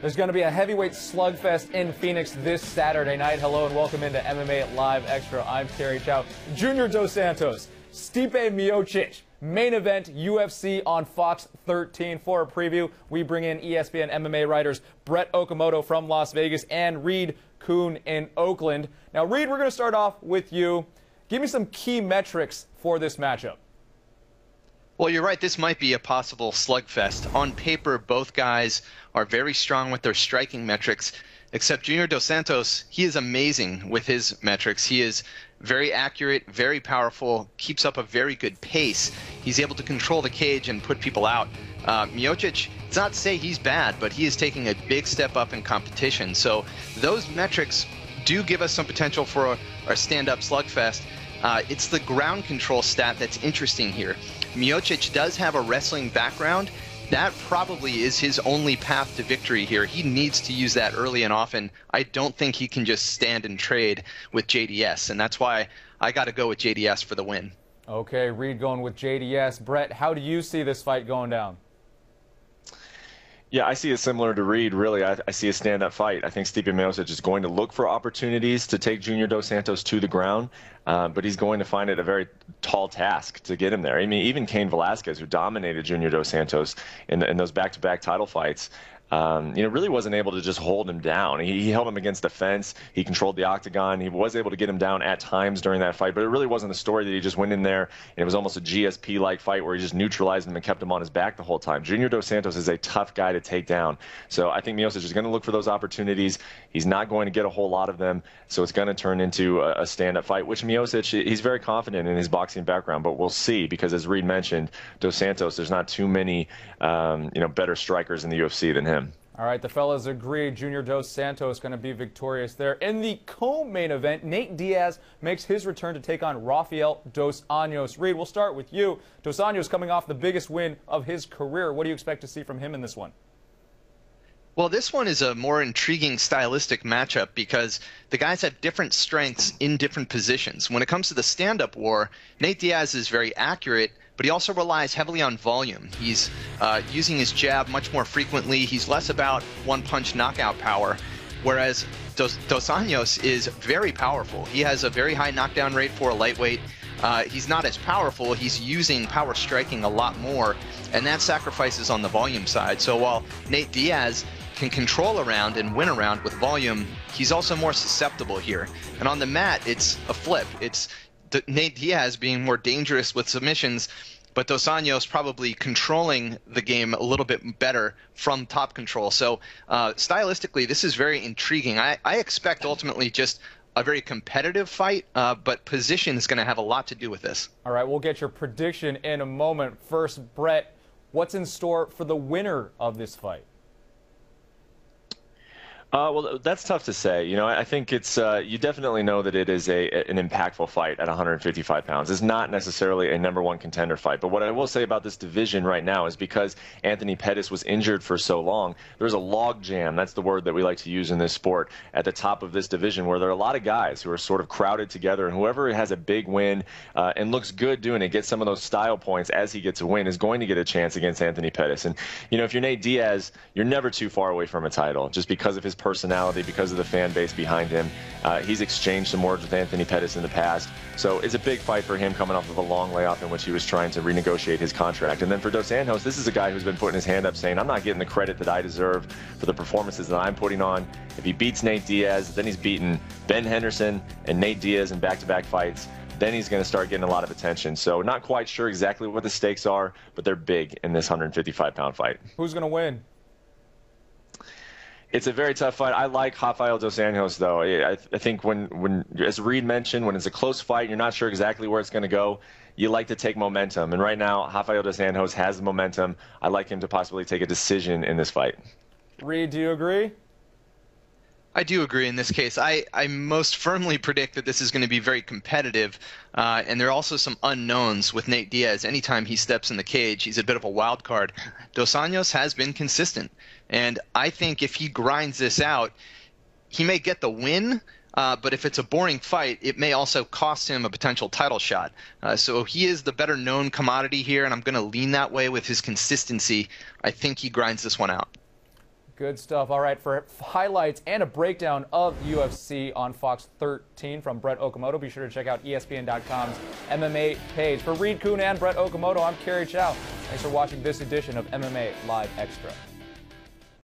There's going to be a heavyweight slugfest in Phoenix this Saturday night. Hello and welcome into MMA Live Extra. I'm Cary, Chow. Junior Dos Santos, Stipe Miocic, main event UFC on Fox 13. For a preview, we bring in ESPN MMA writers Brett Okamoto from Las Vegas and Reed Kuhn in Oakland. Now, Reed, we're going to start off with you. Give me some key metrics for this matchup. Well, you're right. This might be a possible slugfest. On paper, both guys are very strong with their striking metrics, except Junior Dos Santos, he is amazing with his metrics. He is very accurate, very powerful, keeps up a very good pace. He's able to control the cage and put people out. Miocic, it's not to say he's bad, but he is taking a big step up in competition. So those metrics do give us some potential for a stand-up slugfest. It's the ground control stat that's interesting here. Miocic does have a wrestling background. That probably is his only path to victory here. He needs to use that early and often. I don't think he can just stand and trade with JDS, and that's why I got to go with JDS for the win. Okay, Reed going with JDS. Brett, how do you see this fight going down? Yeah, I see it similar to Reed, really. I see a stand-up fight. I think Stipe Miocic is going to look for opportunities to take Junior Dos Santos to the ground, but he's going to find it a very tall task to get him there. I mean, even Cain Velasquez, who dominated Junior Dos Santos in those back-to-back title fights, really wasn't able to just hold him down. He held him against the fence. He controlled the octagon. He was able to get him down at times during that fight, but it really wasn't the story that he just went in there and it was almost a GSP-like fight where he just neutralized him and kept him on his back the whole time. Junior Dos Santos is a tough guy to take down. So I think Miocic is going to look for those opportunities. He's not going to get a whole lot of them, so it's going to turn into a stand-up fight, which Miocic, he's very confident in his boxing background, but we'll see, because as Reed mentioned, Dos Santos, there's not too many better strikers in the UFC than him. All right, the fellas agree. Junior Dos Santos going to be victorious there. In the co-main event, Nate Diaz makes his return to take on Rafael Dos Anjos. Reed, we'll start with you. Dos Anjos coming off the biggest win of his career. What do you expect to see from him in this one? Well, this one is a more intriguing stylistic matchup because the guys have different strengths in different positions. When it comes to the stand-up war, Nate Diaz is very accurate, but he also relies heavily on volume. He's using his jab much more frequently. He's less about one-punch knockout power, whereas Dos Anjos is very powerful. He has a very high knockdown rate for a lightweight. He's not as powerful. He's using power striking a lot more, and that sacrifices on the volume side. So while Nate Diaz can control a round and win a round with volume, he's also more susceptible here. And on the mat, it's a flip. It's Nate Diaz being more dangerous with submissions, but Dos Anjos probably controlling the game a little bit better from top control. So stylistically, this is very intriguing. I expect ultimately just a very competitive fight, but position is going to have a lot to do with this. All right, we'll get your prediction in a moment. First, Brett, what's in store for the winner of this fight? Well, that's tough to say. I think it's you definitely know that it is an impactful fight at 155 pounds. It's not necessarily a #1 contender fight. But what I will say about this division right now is because Anthony Pettis was injured for so long, there's a log jam. That's the word that we like to use in this sport at the top of this division, where there are a lot of guys who are sort of crowded together, and whoever has a big win and looks good doing it, gets some of those style points as he gets a win, is going to get a chance against Anthony Pettis. And if you're Nate Diaz, you're never too far away from a title, just because of his personality, because of the fan base behind him. He's exchanged some words with Anthony Pettis in the past, so it's a big fight for him coming off of a long layoff in which he was trying to renegotiate his contract. And then for Dos Anjos, this is a guy who's been putting his hand up saying, I'm not getting the credit that I deserve for the performances that I'm putting on. If he beats Nate Diaz, then he's beaten Ben Henderson and Nate Diaz in back-to-back fights. Then he's going to start getting a lot of attention. So not quite sure exactly what the stakes are, but they're big in this 155-pound fight. Who's going to win? It's a very tough fight. I like Rafael Dos Anjos, though. I think when, as Reed mentioned, when it's a close fight, you're not sure exactly where it's going to go. You like to take momentum. And right now, Rafael Dos Anjos has the momentum. I like him to possibly take a decision in this fight. Reed, do you agree? I do agree in this case. I most firmly predict that this is going to be very competitive, and there are also some unknowns with Nate Diaz. Anytime he steps in the cage, he's a bit of a wild card. Dos Anjos has been consistent, and I think if he grinds this out, he may get the win, but if it's a boring fight, it may also cost him a potential title shot. So he is the better known commodity here, and I'm going to lean that way with his consistency. I think he grinds this one out. Good stuff. All right, for highlights and a breakdown of UFC on Fox 13 from Brett Okamoto, be sure to check out ESPN.com's MMA page. For Reed Kuhn and Brett Okamoto, I'm Cary Chow. Thanks for watching this edition of MMA Live Extra.